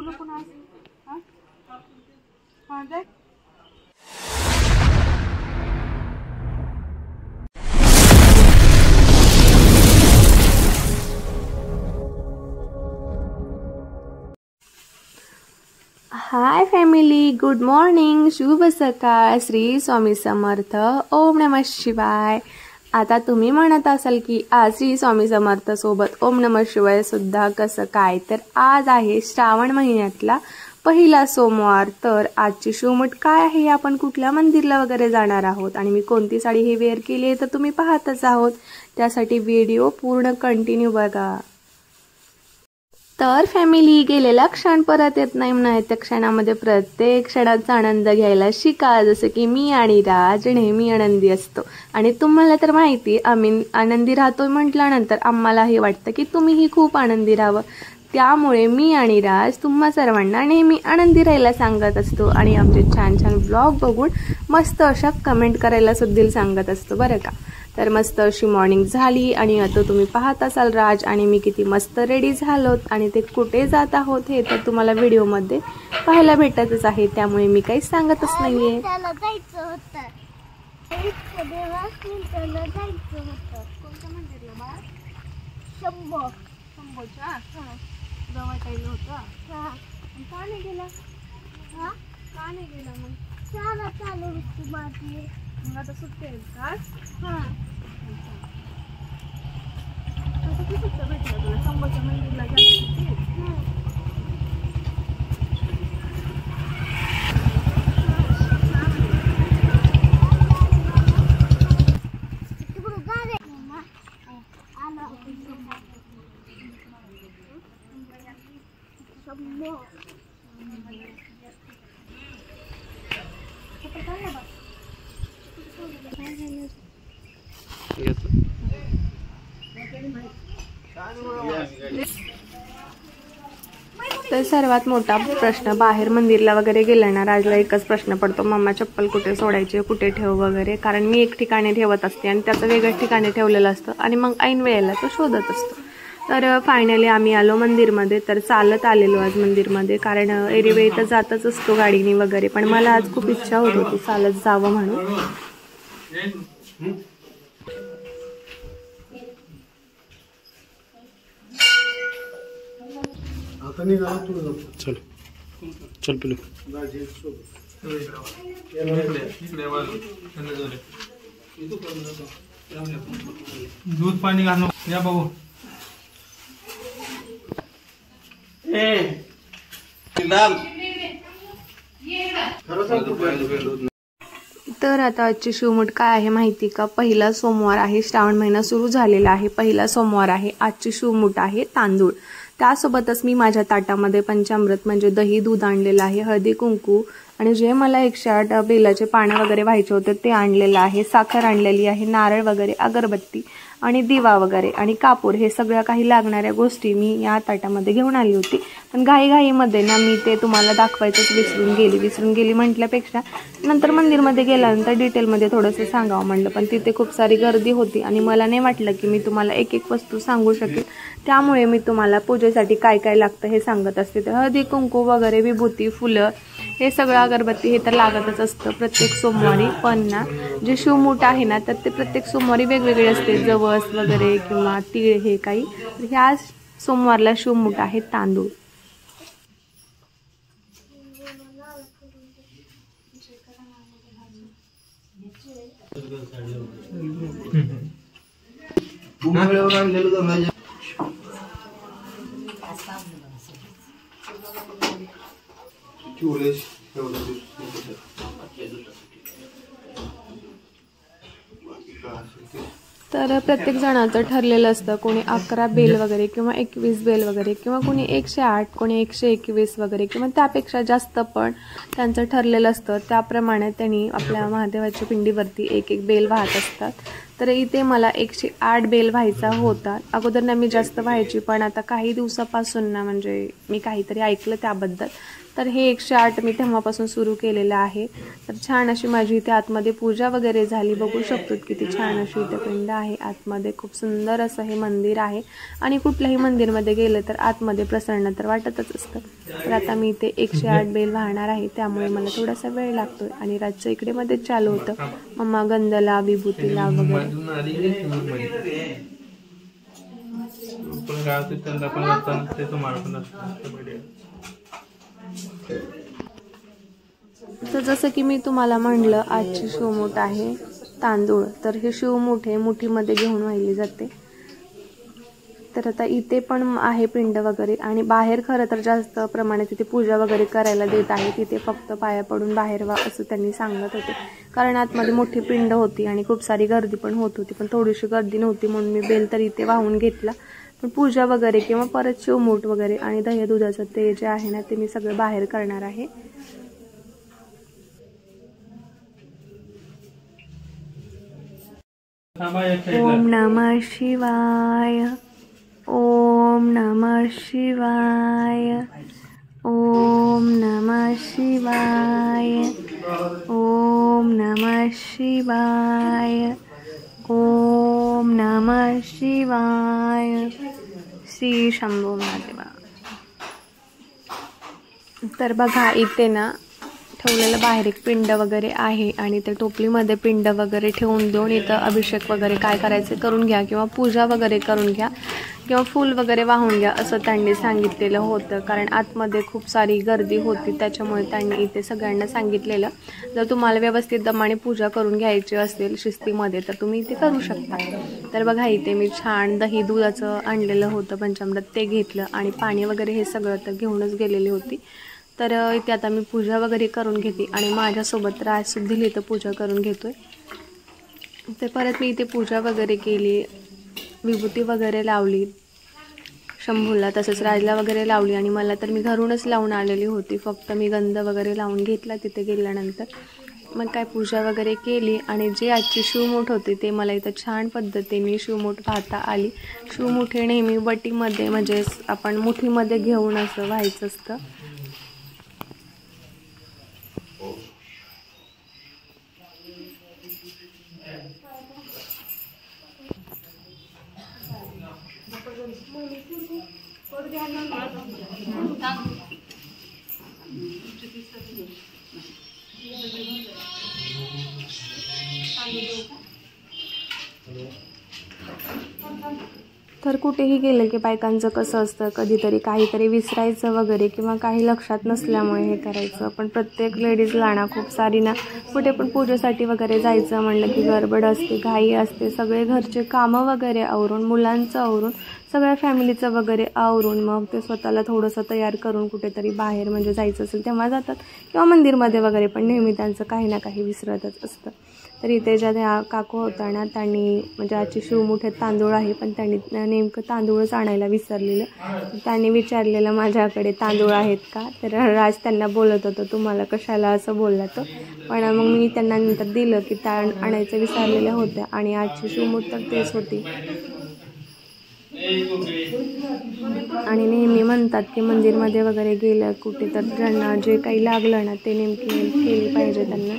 नको ना हां हां दे. हाय फॅमिली, गुड मॉर्निंग, शुभ सकाळ, श्री स्वामी समर्थ, ओम नमः शिवाय. आता तुम्ही म्हणत असाल की आज श्री स्वामी समर्थ सोबत ओम नमः शिवाय सुद्धा कसं काय, तर आज आहे श्रावण महिन्यातला पहिला सोमवार. तर आजची शूमट काय आहे, आपण कुठल्या मंदिरला वगैरे जाणार आहोत आणि मी कोणती साडी ही वेअर केली आहे तर तुम्ही पाहतच आहोत. त्यासाठी व्हिडिओ पूर्ण कंटिन्यू बघा. तर फॅमिली, गेलेला क्षण परत येत नाही म्हणा, त्या क्षणामध्ये प्रत्येक क्षणाचा आनंद घ्यायला शिका. जसं की मी आणि राज नेहमी आनंदी असतो आणि तुम्हाला तर माहिती, आम्ही आनंदी राहतोय म्हटल्यानंतर आम्हालाही वाटतं की तुम्हीही खूप आनंदी राहावं. त्यामुळे मी आणि राज तुम्हा सर्वांना नेहमी आनंदी राहायला सांगत असतो आणि आमचे छान छान ब्लॉग बघून मस्त अशा कमेंट करायला सुद्धा सांगत असतो बरं का. तर मस्त अशी मॉर्निंग झाली आणि आता तुम्ही पाहत असाल राज आणि मी किती मस्त रेडी झालोत आणि ते कुठे जात आहोत हे तर तुम्हाला व्हिडिओमध्ये पाहायला भेटतच आहे. त्यामुळे मी काही सांगतच नाहीये. मग आता सुट्टी आहे का? हां. आता किती सुट्ट्या भेटल्या तुला? शंभरच्या मंदिरला जायचं. तर सर्वात मोठा प्रश्न, बाहेर मंदिरला वगैरे गेला ना राजला एकच प्रश्न पडतो, मम्मा चप्पल कुठे सोडायचे, कुठे ठेव वगैरे. कारण मी एक ठिकाणी ठेवत असते आणि त्याचं वेगळ्या ठिकाणी ठेवलेलं असतं आणि मग ऐन वेळेला तो शोधत असतो. तर फायनली आम्ही आलो मंदिरमध्ये. तर चालत आलेलो आज मंदिरमध्ये, कारण एरवी तर जातच असतो गाडीने वगैरे, पण मला आज खूप इच्छा होत होती चालत जावं म्हणून. चल चल पिलू. दूध पाणी घालून या भाऊ. तर आता आजची शिवमूठ काय आहे माहिती का? पहिला सोमवार आहे, श्रावण महिना सुरू झालेला आहे, पहिला सोमवार आहे. आजची शिवमूठ आहे तांदूळ. त्यासोबतच मी माझ्या ताटामध्ये पंचामृत म्हणजे दही दूध आणलेलं आहे, हळदी कुंकू आणि जे मला 108 बेलाचे पानं वगैरे व्हायचे होते ते आणलेलं आहे, साखर आणलेली आहे, नारळ वगैरे, अगरबत्ती आणि दिवा वगैरे आणि कापूर, हे सगळ्या काही लागणाऱ्या गोष्टी मी या ताटामध्ये घेऊन आली होती. पण घाईघाईमध्ये ना मी ते तुम्हाला दाखवायचंच विसरून गेली म्हटल्यापेक्षा नंतर मंदिरमध्ये गेल्यानंतर डिटेलमध्ये थोडंसं सांगावं म्हणलं. पण तिथे खूप सारी गर्दी होती आणि मला नाही वाटलं की मी तुम्हाला एक एक वस्तू सांगू शकेल. त्यामुळे मी तुम्हाला पूजेसाठी काय काय लागतं हे सांगत असते. तर हळदी कुंकू वगैरे, विभूती, फुलं, हे सगळं, अगरबत्ती हे तर लागतच असतं प्रत्येक सोमवारी. पण ना जे शिवमूठ आहे ना तर ते प्रत्येक सोमवारी वेगवेगळे असते, जवस वगैरे किंवा तीळ हे काही. ह्या सोमवारला शिवमूठ आहे तांदूळ. तर प्रत्येक जणाचं ठरलेलं असतं, कोणी 11 बेल वगैरे किंवा 21 बेल वगैरे किंवा कोणी 108, कोणी 121 वगैरे किंवा त्यापेक्षा जास्त पण त्यांचं ठरलेलं असतं. त्याप्रमाणे त्यांनी आपल्या महादेवाच्या पिंडीवरती एक एक बेल वाहत असतात. तर इथे मला 108 बेल व्हायचा होता. अगोदर ना मी जास्त व्हायची, पण आता काही दिवसापासून ना म्हणजे मी काहीतरी ऐकलं त्याबद्दल, तर हे 108 मी तेव्हापासून सुरू केलेलं आहे. तर छान अशी माझी इथे आतमध्ये पूजा वगैरे झाली. बघू शकतो किती छान अशी इथे पिंड आहे. आतमध्ये खूप सुंदर असं हे मंदिर आहे आणि कुठल्याही मंदिरमध्ये गेलं तर आतमध्ये प्रसन्न तर वाटतच असतं. तर आता मी इथे 108 बेल वाहणार आहे, त्यामुळे मला थोडासा वेळ लागतोय आणि रातचं इकडे मध्येच चालू होतं. मम्मा गंधला विभूतीला वगैरे. तर जसं की मी तुम्हाला म्हणलं आजची शिवमूठ आहे तांदूळ. तर हे शिवमूठ हे मुठीमध्ये घेऊन वाहिली जाते. तर आता इथे पण आहे पिंड वगैरे आणि बाहेर खरं तर जास्त प्रमाणात तिथे पूजा वगैरे करायला देत आहे. तिथे फक्त पाया पडून बाहेर व्हा असं त्यांनी सांगत होते, कारण आतमध्ये मोठी पिंड होती आणि खूप सारी गर्दी पण होत होती. पण थोडीशी गर्दी नव्हती म्हणून मी बेल तर इथे वाहून घेतला. पण पूजा वगैरे किंवा परत शिवमूठ वगैरे आणि दह्या दुधाचं ते जे आहे ना ते मी सगळं बाहेर करणार आहे. ओम नमः शिवाय, ओम नमः शिवाय, ओम नमः शिवाय, ओम नमः शिवाय, ओम नमः शिवाय. श्री शंभो महादेवा. तर बघा इथे ना ठेवलेलं बाहेर एक पिंड वगैरे आहे आणि ते टोपलीमध्ये पिंड वगैरे ठेवून देऊन इथं अभिषेक वगैरे काय करायचं करून घ्या किंवा पूजा वगैरे करून घ्या किंवा फूल वगैरे वाहून घ्या असं त्यांनी सांगितलेलं होतं. कारण आतमध्ये खूप सारी गर्दी होती, त्याच्यामुळे त्यांनी इथे सगळ्यांना सांगितलेलं जर तुम्हाला व्यवस्थित दमाने पूजा करून घ्यायची असेल शिस्तीमध्ये तर तुम्ही इथे करू शकता. तर बघा इथे मी छान दही दुधाचं आणलेलं होतं पंचामृत ते घेतलं आणि पाणी वगैरे हे सगळं तर घेऊनच गेलेली होती. तर इथे आता मी पूजा वगैरे करून घेते आणि माझ्यासोबत राजसुद्धा इथं पूजा करून घेतोय. तर परत मी इथे पूजा वगैरे केली, विभूती वगैरे लावली शंभूला, तसंच राजला वगैरे लावली आणि मला तर मी घरूनच लावून आलेली होती. फक्त मी गंध वगैरे लावून घेतला तिथे गेल्यानंतर. मग काय पूजा वगैरे केली आणि जे आजची शिवमूठ होती ते मला इथं छान पद्धतीने शिवमूठ वाहता आली. शिवमूठ हे नेहमी वटीमध्ये म्हणजे आपण मुठीमध्ये घेऊन असं व्हायचं असतं. तर कुठेही गेलं की बायकांचं कसं असतं, कधीतरी काहीतरी विसरायचं वगैरे किंवा काही लक्षात नसल्यामुळे हे करायचं. पण प्रत्येक लेडीजला ना खूप सारी ना कुठे पण पूजेसाठी वगैरे जायचं म्हणलं की गडबड असते, घाई असते. सगळे घरचे कामं वगैरे आवरून, मुलांचं आवरून, सगळ्या फॅमिलीचं वगैरे आवरून मग ते स्वतःला थोडंसं तयार करून कुठेतरी बाहेर म्हणजे जायचं असेल तेव्हा जातात किंवा मंदिरमध्ये वगैरे, पण नेहमी त्यांचं काही ना काही विसरतच असतं. तर इथे ज्या त्या काकू होत्या ना त्यांनी म्हणजे आजची शिवमुठे तांदूळ आहे पण त्यांनी नेमकं तांदूळच आणायला विसरलेलं. त्यांनी विचारलेलं माझ्याकडे तांदूळ आहेत का, तर राज त्यांना बोलत होतं तुम्हाला कशाला असं बोलला तो. पण मग मी त्यांना नंतर दिलं की आणायचं विसरलेल्या होत्या आणि आजची शिवमुठ तर तेच होती. आणि नेहमी म्हणतात की मंदिरमध्ये वगैरे गेलं कुठे तर ज्यांना जे काही लागलं ना ते नेमकी हेल्प केली पाहिजे त्यांना.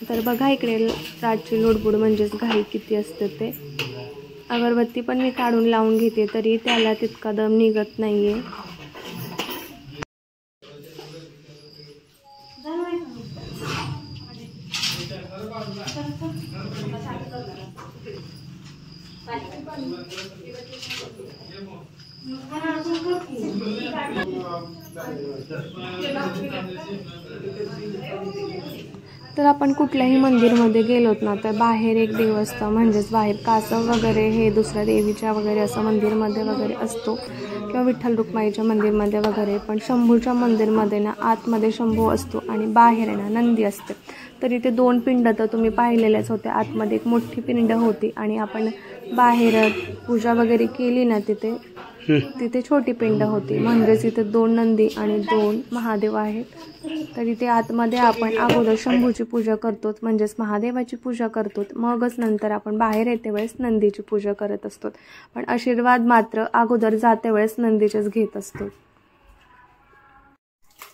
तर बघा इकडे रातची लुडबुड म्हणजेच घाई किती असते ते. अगरबत्ती पण मी काढून लावून घेते तरी त्याला तितका दम निघत नाहीये. तर आपण कुठल्याही मंदिरमध्ये गेलोत ना तर बाहेर एक देव असतं, म्हणजेच बाहेर कासव वगैरे हे दुसऱ्या देवीच्या वगैरे असं मंदिरमध्ये वगैरे असतो किंवा विठ्ठल रुक्माईच्या मंदिरमध्ये वगैरे. पण शंभूच्या मंदिरमध्ये ना आतमध्ये शंभू असतो आणि बाहेर ना नंदी असते. तर इथे दोन पिंड तर तुम्ही पाहिलेल्याच होत्या. आतमध्ये एक मोठी पिंड होती आणि आपण बाहेर पूजा वगैरे केली ना तिथे तिथे छोटी पिंड होती, म्हणजेच इथे 2 नंदी आणि 2 महादेव आहेत. तर इथे आतमध्ये आपण अगोदर शंभूची पूजा करतो, म्हणजेच महादेवाची पूजा करतो, मगच नंतर आपण बाहेर येते वेळेस नंदीची पूजा करत असतो. पण आशीर्वाद मात्र अगोदर जाते वेळेस नंदीचेच घेत असतो.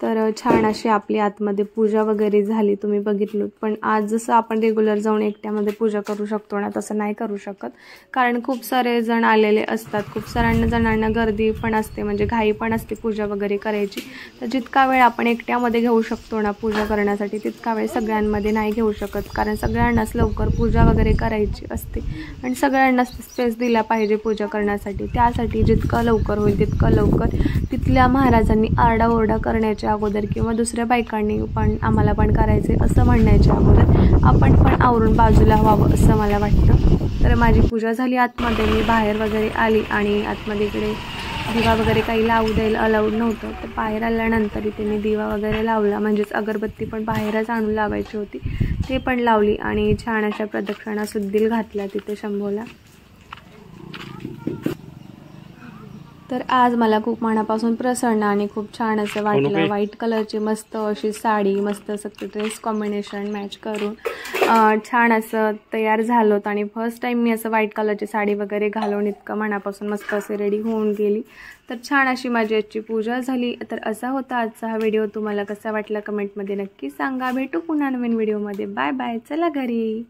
तर छान अशी आपली आतमध्ये पूजा वगैरे झाली, तुम्ही बघितलं. पण आज जसं आपण रेग्युलर जाऊन एकट्यामध्ये पूजा करू शकतो ना, तसं नाही करू शकत, कारण खूप सारे जण आलेले असतात, खूप साऱ्यांना जणांना गर्दी पण असते, म्हणजे घाई पण असते पूजा वगैरे करायची. तर जितका वेळ आपण एकट्यामध्ये घेऊ शकतो ना पूजा करण्यासाठी, तितका वेळ सगळ्यांमध्ये नाही घेऊ शकत, कारण सगळ्यांनाच लवकर पूजा वगैरे करायची असते आणि सगळ्यांना स्पेस दिला पाहिजे पूजा करण्यासाठी. त्यासाठी जितकं लवकर होईल तितकं लवकर तिथल्या महाराजांनी आरडाओरडा करण्याच्या अगोदर किंवा दुसऱ्या बायकांनी पण आम्हाला पण करायचे असं म्हणण्याच्या अगोदर आपण पण आवरून बाजूला व्हावं असं मला वाटतं. तर माझी पूजा झाली आतमध्ये, मी बाहेर वगैरे आली आणि आतमध्ये इकडे दिवा वगैरे काही लावू द्यायला अलाउड नव्हतं. तर बाहेर आल्यानंतर इथे मी दिवा वगैरे लावला, म्हणजेच अगरबत्ती पण बाहेरच आणून लावायची होती, ते पण लावली आणि छान अशा प्रदक्षिणा सुद्धा घातल्या तिथे शंभूला. तर आज मला खूप मनापासून प्रसन्न आणि खूप छान असं वाटलं. व्हाईट कलरची मस्त अशी साडी, मस्त असं ड्रेस कॉम्बिनेशन मॅच करून छान असं तयार झालो होतं आणि फर्स्ट टाईम मी असं व्हाईट कलरची साडी वगैरे घालून इतकं मनापासून मस्त असे रेडी होऊन गेली. तर छान अशी माझी आजची पूजा झाली. तर असा होता आजचा हा व्हिडिओ. तुम्हाला कसा वाटला कमेंटमध्ये नक्की सांगा. भेटू पुन्हा नवीन व्हिडिओमध्ये. Bye bye. चला घरी.